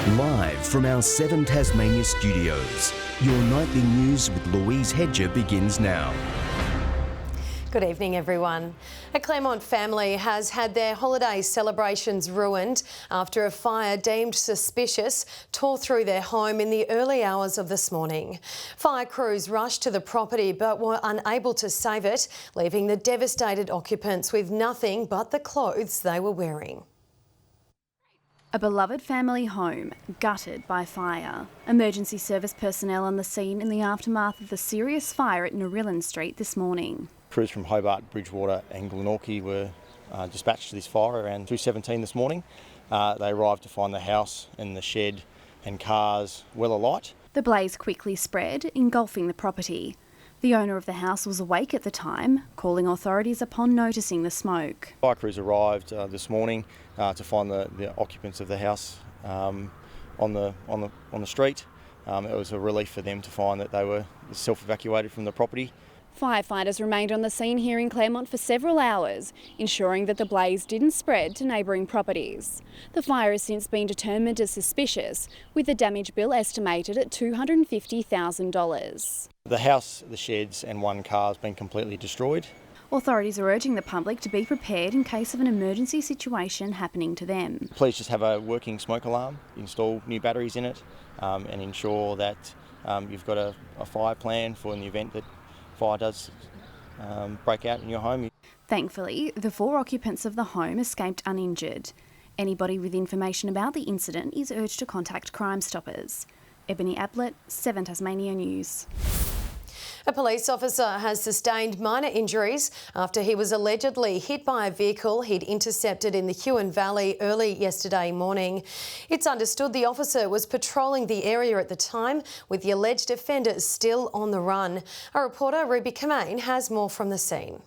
Live from our 7 Tasmania studios, your nightly news with Louise Hedger begins now. Good evening, everyone. A Claremont family has had their holiday celebrations ruined after a fire deemed suspicious tore through their home in the early hours of this morning. Fire crews rushed to the property but were unable to save it, leaving the devastated occupants with nothing but the clothes they were wearing. A beloved family home gutted by fire. Emergency service personnel on the scene in the aftermath of the serious fire at Narillin Street this morning. Crews from Hobart, Bridgewater and Glenorchy were dispatched to this fire around 2:17 this morning. They arrived to find the house and the shed and cars well alight. The blaze quickly spread, engulfing the property. The owner of the house was awake at the time, calling authorities upon noticing the smoke. Fire crews arrived this morning to find the occupants of the house on the street. It was a relief for them to find that they were self-evacuated from the property. Firefighters remained on the scene here in Claremont for several hours, ensuring that the blaze didn't spread to neighbouring properties. The fire has since been determined as suspicious, with the damage bill estimated at $250,000. The house, the sheds and one car has been completely destroyed. Authorities are urging the public to be prepared in case of an emergency situation happening to them. Please just have a working smoke alarm, install new batteries in it and ensure that you've got a fire plan for in the event that fire does break out in your home. Thankfully, the 4 occupants of the home escaped uninjured. Anybody with information about the incident is urged to contact Crime Stoppers. Ebony Ablett, 7 Tasmania News. A police officer has sustained minor injuries after he was allegedly hit by a vehicle he'd intercepted in the Huon Valley early yesterday morning. It's understood the officer was patrolling the area at the time, with the alleged offender still on the run. Our reporter, Ruby Kamane, has more from the scene.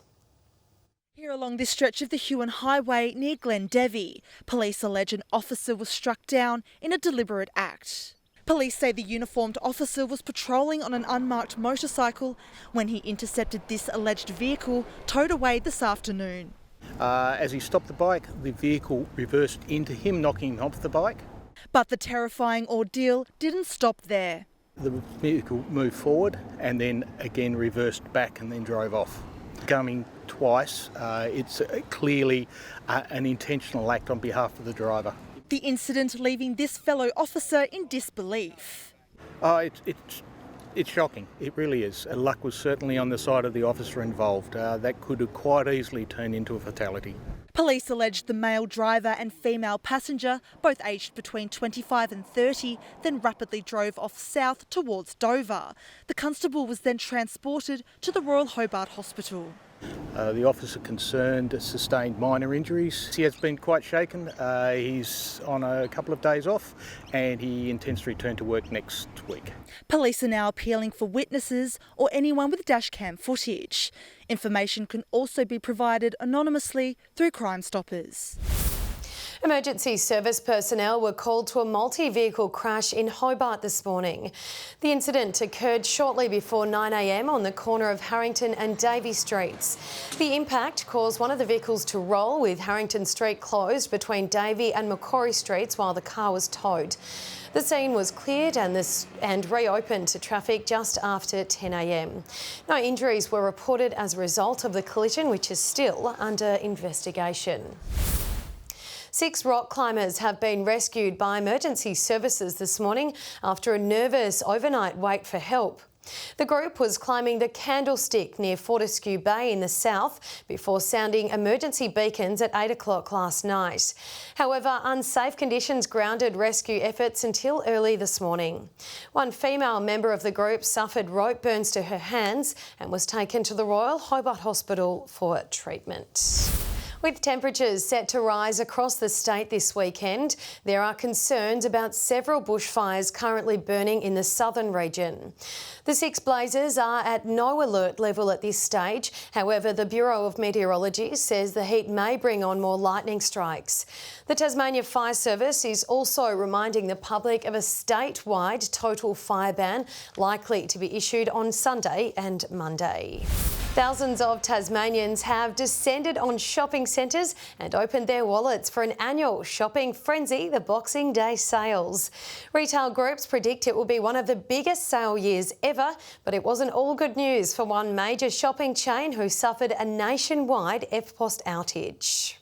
Here along this stretch of the Huon Highway near Glendevi, police allege an officer was struck down in a deliberate act. Police say the uniformed officer was patrolling on an unmarked motorcycle when he intercepted this alleged vehicle towed away this afternoon. As he stopped the bike, the vehicle reversed into him, knocking him off the bike. But the terrifying ordeal didn't stop there. The vehicle moved forward and then again reversed back and then drove off. Coming twice, it's clearly an intentional act on behalf of the driver. The incident leaving this fellow officer in disbelief. It's shocking, it really is. Luck was certainly on the side of the officer involved. That could have quite easily turned into a fatality. Police alleged the male driver and female passenger, both aged between 25 and 30, then rapidly drove off south towards Dover. The constable was then transported to the Royal Hobart Hospital. The officer concerned sustained minor injuries. He has been quite shaken. He's on a couple of days off and he intends to return to work next week. Police are now appealing for witnesses or anyone with dashcam footage. Information can also be provided anonymously through Crime Stoppers. Emergency service personnel were called to a multi-vehicle crash in Hobart this morning. The incident occurred shortly before 9 a.m. on the corner of Harrington and Davey Streets. The impact caused one of the vehicles to roll, with Harrington Street closed between Davey and Macquarie Streets while the car was towed. The scene was cleared and reopened to traffic just after 10 a.m. No injuries were reported as a result of the collision, which is still under investigation. 6 rock climbers have been rescued by emergency services this morning after a nervous overnight wait for help. The group was climbing the Candlestick near Fortescue Bay in the south before sounding emergency beacons at 8 o'clock last night. However, unsafe conditions grounded rescue efforts until early this morning. One female member of the group suffered rope burns to her hands and was taken to the Royal Hobart Hospital for treatment. With temperatures set to rise across the state this weekend, there are concerns about several bushfires currently burning in the southern region. The 6 blazes are at no alert level at this stage. However, the Bureau of Meteorology says the heat may bring on more lightning strikes. The Tasmania Fire Service is also reminding the public of a statewide total fire ban likely to be issued on Sunday and Monday. Thousands of Tasmanians have descended on shopping centres and opened their wallets for an annual shopping frenzy, the Boxing Day sales. Retail groups predict it will be one of the biggest sale years ever, but it wasn't all good news for one major shopping chain who suffered a nationwide EFTPOS outage.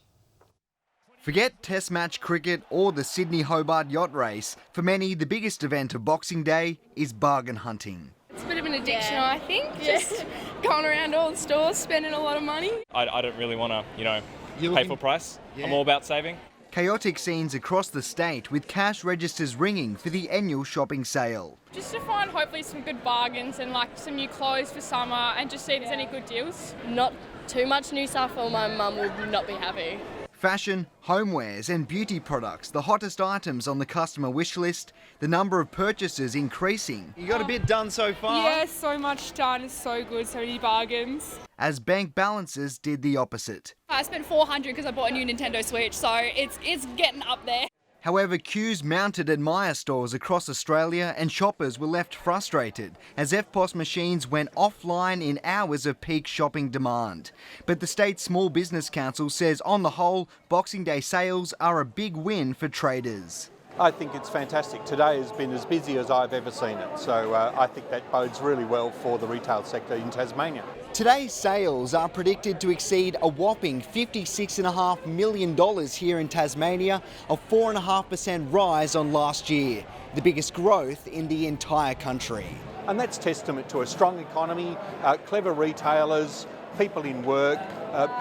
Forget Test match cricket or the Sydney-Hobart yacht race. For many, the biggest event of Boxing Day is bargain hunting. It's a bit of an addiction, I think. Just going around all the stores, spending a lot of money. I don't really want to, pay full price. Yeah. I'm all about saving. Chaotic scenes across the state with cash registers ringing for the annual shopping sale. Just to find hopefully some good bargains and some new clothes for summer and just see if there's any good deals. Not too much new stuff or my mum would not be happy. Fashion, homewares and beauty products, the hottest items on the customer wish list, the number of purchases increasing. You got a bit done so far? Yeah, so much done. It's so good, so many bargains. As bank balances did the opposite. I spent $400 because I bought a new Nintendo Switch, so it's getting up there. However, queues mounted at Myer stores across Australia and shoppers were left frustrated as EFTPOS machines went offline in hours of peak shopping demand. But the State Small Business Council says on the whole, Boxing Day sales are a big win for traders. I think it's fantastic. Today has been as busy as I've ever seen it, so I think that bodes really well for the retail sector in Tasmania. Today's sales are predicted to exceed a whopping $56.5 million here in Tasmania, a 4.5% rise on last year, the biggest growth in the entire country. And that's testament to a strong economy, clever retailers, people in work,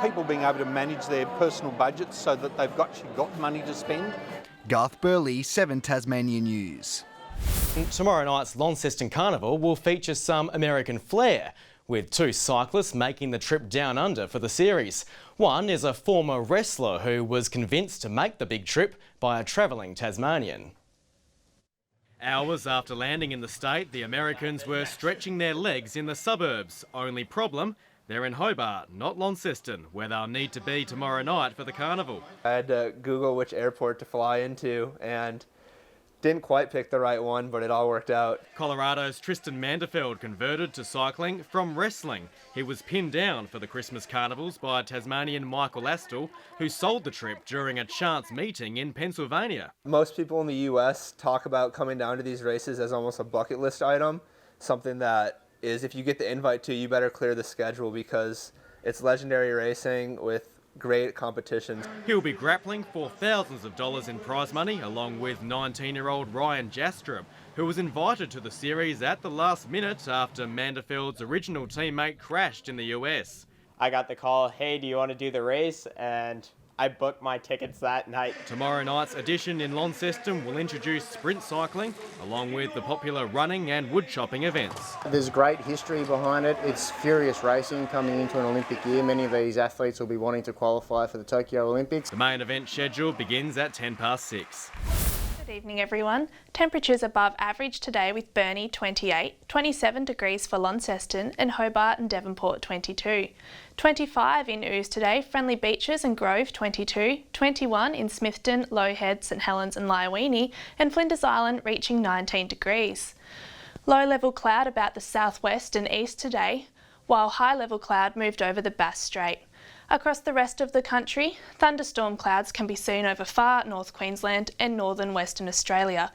people being able to manage their personal budgets so that they've got money to spend. Garth Burley, 7 Tasmania News. Tomorrow night's Launceston Carnival will feature some American flair, with 2 cyclists making the trip down under for the series. One is a former wrestler who was convinced to make the big trip by a travelling Tasmanian. Hours after landing in the state, the Americans were stretching their legs in the suburbs. Only problem, they're in Hobart, not Launceston, where they'll need to be tomorrow night for the carnival. I had to Google which airport to fly into and didn't quite pick the right one, but it all worked out. Colorado's Tristan Manderfeld converted to cycling from wrestling. He was pinned down for the Christmas carnivals by Tasmanian Michael Astle, who sold the trip during a chance meeting in Pennsylvania. Most people in the US talk about coming down to these races as almost a bucket list item, something that is, if you get the invite to, you better clear the schedule because it's legendary racing with great competitions. He'll be grappling for thousands of dollars in prize money, along with 19-year-old Ryan Jastrab, who was invited to the series at the last minute after Manderfeld's original teammate crashed in the US. I got the call, hey, do you want to do the race? And I booked my tickets that night. Tomorrow night's edition in Launceston will introduce sprint cycling, along with the popular running and wood chopping events. There's great history behind it. It's furious racing coming into an Olympic year. Many of these athletes will be wanting to qualify for the Tokyo Olympics. The main event schedule begins at 6:10. Good evening everyone. Temperatures above average today with Burnie 28, 27 degrees for Launceston and Hobart and Devonport 22. 25 in Ouse today, Friendly Beaches and Grove 22, 21 in Smithton, Low Head, St Helens and Lyowini and Flinders Island reaching 19 degrees. Low level cloud about the southwest and east today, while high level cloud moved over the Bass Strait. Across the rest of the country, thunderstorm clouds can be seen over far North Queensland and northern Western Australia.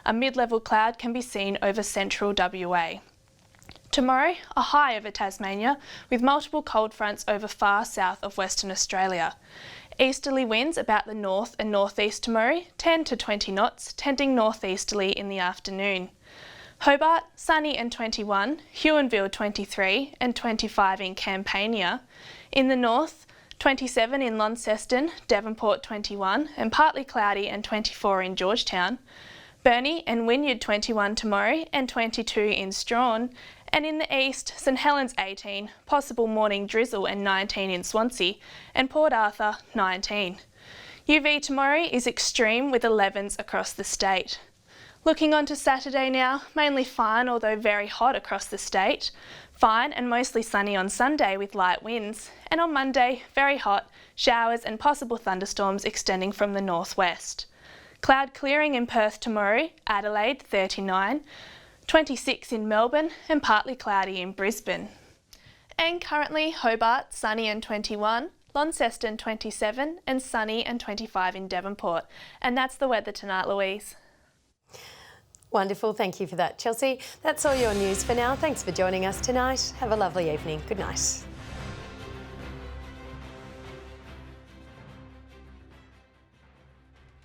A mid-level cloud can be seen over central WA. Tomorrow, a high over Tasmania with multiple cold fronts over far south of Western Australia. Easterly winds about the north and northeast tomorrow, 10 to 20 knots, tending northeasterly in the afternoon. Hobart, sunny and 21, Huonville 23 and 25 in Campania. In the north, 27 in Launceston, Devonport 21 and partly cloudy and 24 in Georgetown. Burnie and Wynyard 21 tomorrow and 22 in Strahan. And in the east, St Helens 18, possible morning drizzle and 19 in Swansea and Port Arthur 19. UV tomorrow is extreme with 11s across the state. Looking on to Saturday now, mainly fine although very hot across the state. Fine and mostly sunny on Sunday with light winds. And on Monday, very hot, showers and possible thunderstorms extending from the northwest. Cloud clearing in Perth tomorrow, Adelaide 39, 26 in Melbourne and partly cloudy in Brisbane. And currently Hobart, sunny and 21, Launceston 27 and sunny and 25 in Devonport. And that's the weather tonight, Louise. Wonderful, thank you for that, Chelsea. That's all your news for now. Thanks for joining us tonight. Have a lovely evening. Good night.